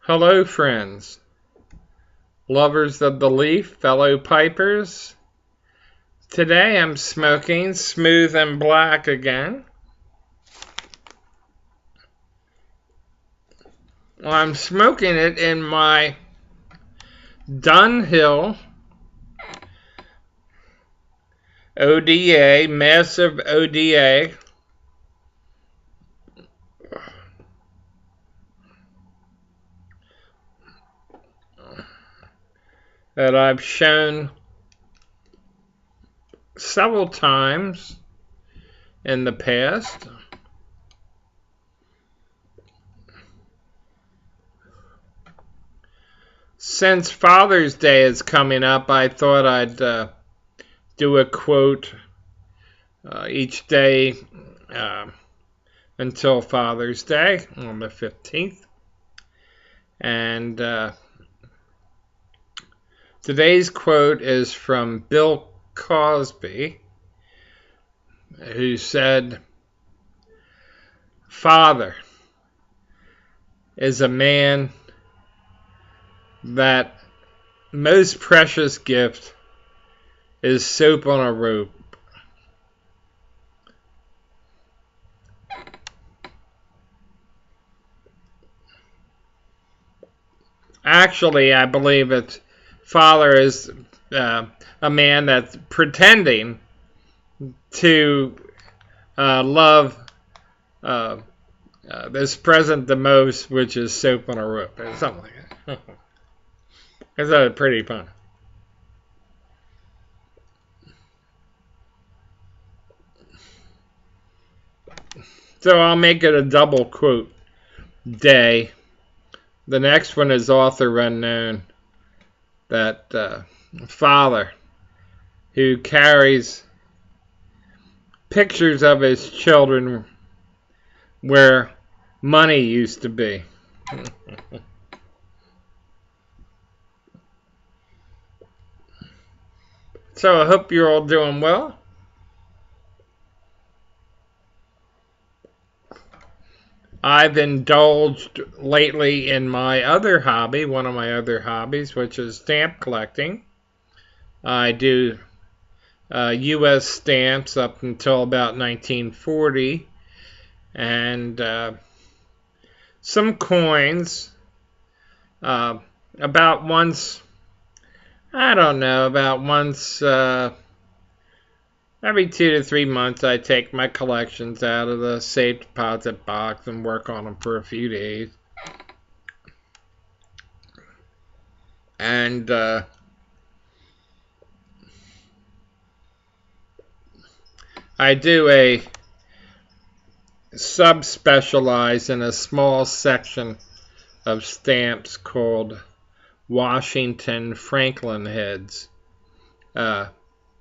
Hello, friends, lovers of the leaf, fellow pipers. Today I'm smoking Smooth and Black again. I'm smoking it in my Dunhill ODA, massive ODA. That I've shown several times in the past. Since Father's Day is coming up, I thought I'd do a quote each day until Father's Day on the 15th. And today's quote is from Bill Cosby, who said, "Father is a man that most precious gift is soap on a rope." Actually, I believe that father is a man that's pretending to love this present the most, which is soap on a rope, or something like that. It's pretty fun. So I'll make it a double quote day. The next one is author unknown. That father who carries pictures of his children where money used to be. So I hope you're all doing well. I've indulged lately in my other hobby, one of my other hobbies, which is stamp collecting. I do U.S. stamps up until about 1940, and some coins. About once every 2 to 3 months, I take my collections out of the safe deposit box and work on them for a few days. And I do a subspecialize in a small section of stamps called Washington Franklin heads.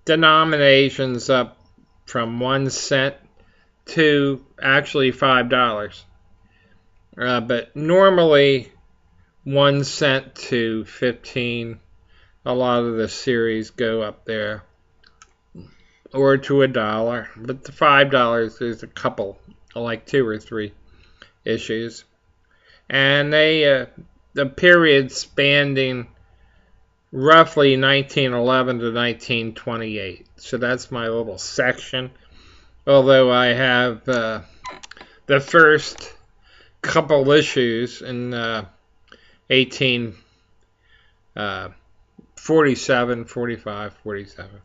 Denominations up from 1 cent to actually $5. But normally 1 cent to 15. A lot of the series go up there. Or to $1. But the $5, there's a couple, like 2 or 3 issues. And they the period spanning roughly 1911 to 1928. So that's my little section. Although I have the first couple issues in 1847, 45, 47.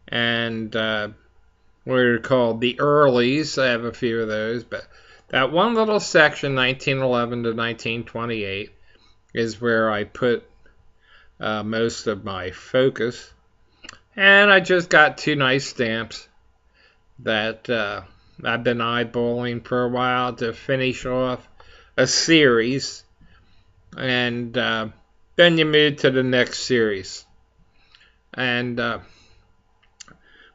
And what are called the earlies. I have a few of those. But that one little section, 1911 to 1928, is where I put most of my focus. And I just got 2 nice stamps that I've been eyeballing for a while to finish off a series. And then you move to the next series. And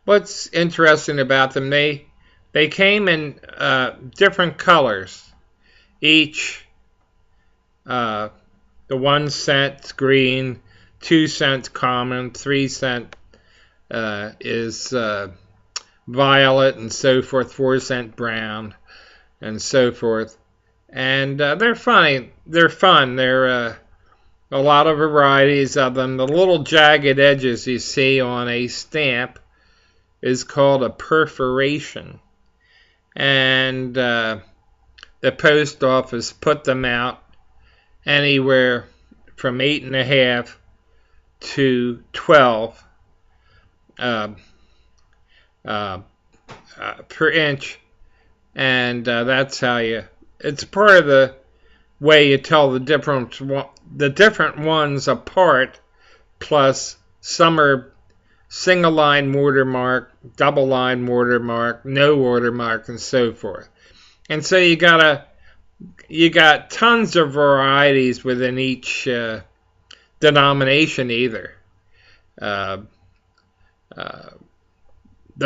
what's interesting about them, they came in different colors. Each the 1 cent green, 2 cents common, 3 cent is violet, and so forth, 4 cent brown, and so forth. and they're funny. They're fun. They're a lot of varieties of them. The little jagged edges you see on a stamp is called a perforation, and the post office put them out anywhere from 8.5 to 12 per inch, and that's how you. It's part of the way you tell the different ones apart. Plus, some are single line watermark, double line watermark, no watermark, and so forth. And so you got tons of varieties within each denomination either. The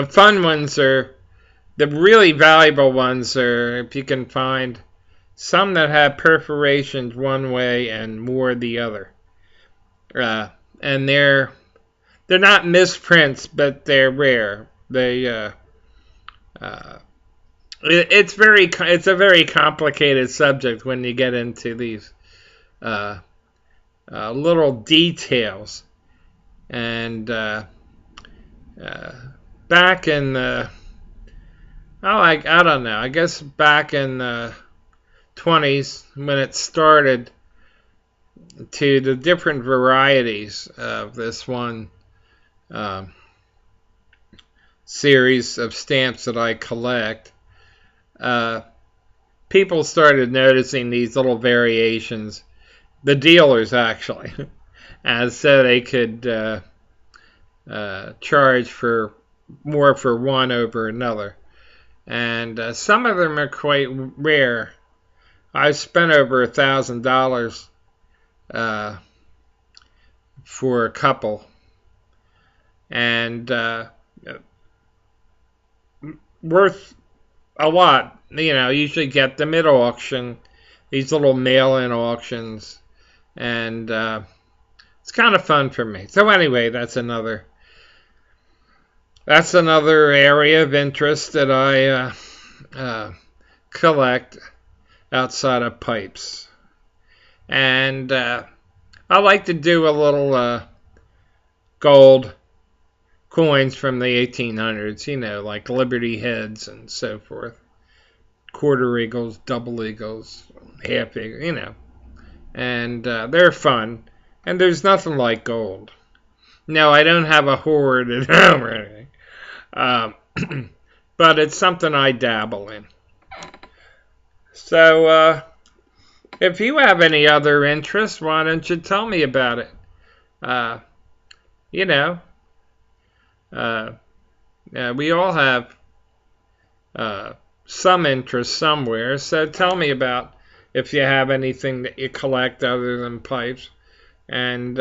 fun ones are, the really valuable ones are, if you can find some that have perforations one way and more the other. And they're not misprints, but they're rare. It's a very complicated subject when you get into these little details. And back in the, I don't know, I guess back in the 20s when it started, to the different varieties of this one series of stamps that I collect, people started noticing these little variations, the dealers actually, and so they could charge for more for one over another. And some of them are quite rare. I spent over $1,000 for a couple, and worth a lot. You know, usually get them at auction, these little mail-in auctions, and it's kind of fun for me. So anyway, that's another area of interest that I collect outside of pipes. And I like to do a little gold coins from the 1800s, you know, like Liberty heads and so forth. Quarter eagles, double eagles, half eagles, you know. And they're fun. And there's nothing like gold. No, I don't have a hoard at home or anything. But it's something I dabble in. So, if you have any other interests, why don't you tell me about it? You know, we all have some interest somewhere, so tell me about if you have anything that you collect other than pipes and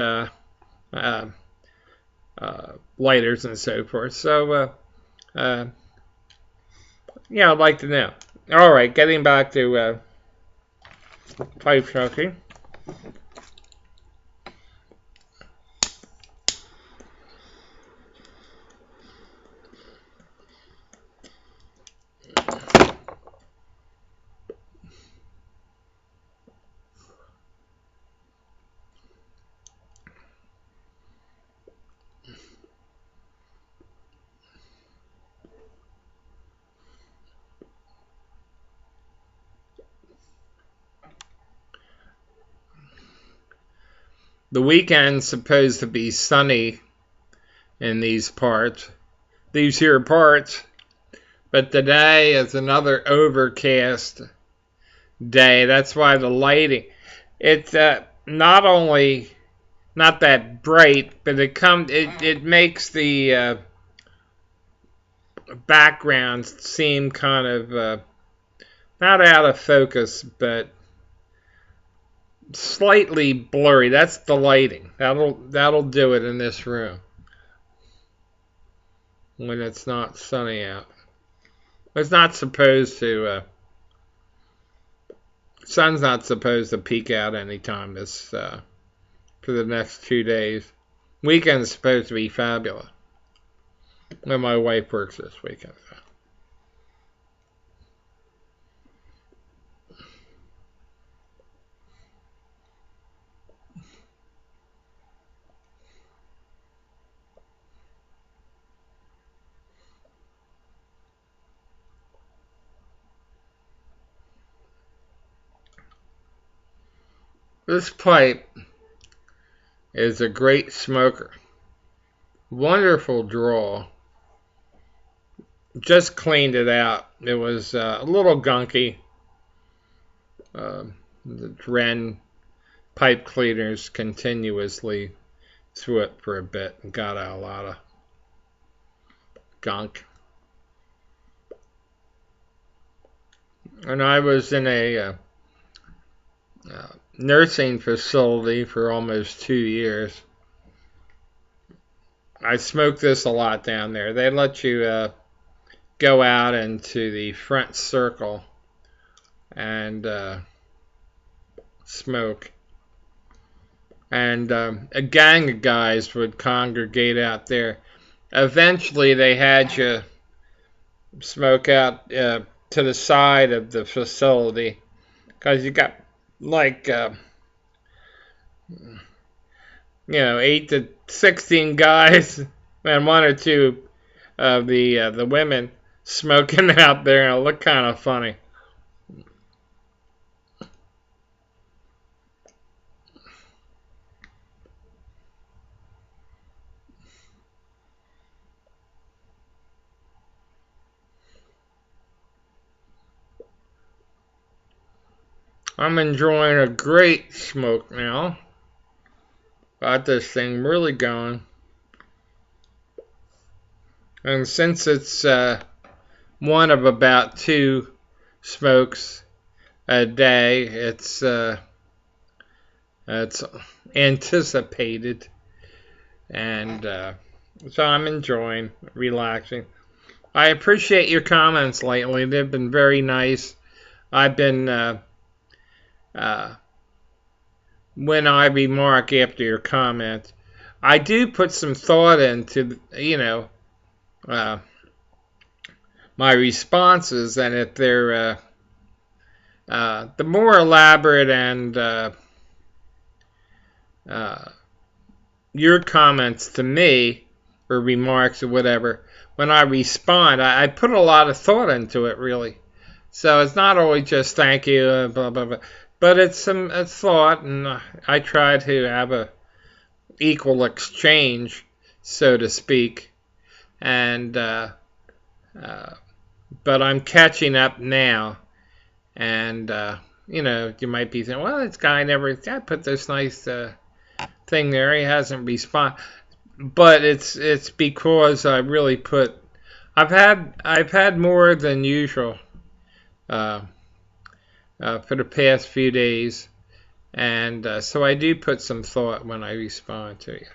lighters and so forth. So, yeah, I'd like to know. All right, getting back to pipe smoking. The weekend's supposed to be sunny in these here parts, but today is another overcast day. That's why the lighting, it's not only not that bright, but it makes the background seem kind of not out of focus, but slightly blurry. That's the lighting. That'll do it in this room when it's not sunny out. It's not supposed to. Sun's not supposed to peek out anytime this for the next 2 days. Weekend's supposed to be fabulous. Well, my wife works this weekend. So. This pipe is a great smoker. Wonderful draw. Just cleaned it out. It was a little gunky. The Dren pipe cleaners continuously through it for a bit and got out a lot of gunk. And I was in a nursing facility for almost 2 years. I smoked this a lot down there. They let you go out into the front circle and smoke. And a gang of guys would congregate out there. Eventually, they had you smoke out to the side of the facility because you got like 8 to 16 guys and 1 or 2 of the women smoking out there, and it looked kind of funny. I'm enjoying a great smoke now. Got this thing really going. And since it's one of about 2 smokes a day, it's anticipated. And so I'm enjoying, relaxing. I appreciate your comments lately. They've been very nice. I've been when I remark after your comment, I do put some thought into, my responses, and if they're the more elaborate and your comments to me, or remarks or whatever, when I respond, I put a lot of thought into it, really. So it's not always just thank you, blah, blah, blah. But it's a thought, and I try to have a equal exchange, so to speak. And but I'm catching up now, and you might be saying, well, this guy I put this nice thing there, he hasn't responded. But it's because I really I've had more than usual for the past few days, and so I do put some thought when I respond to you.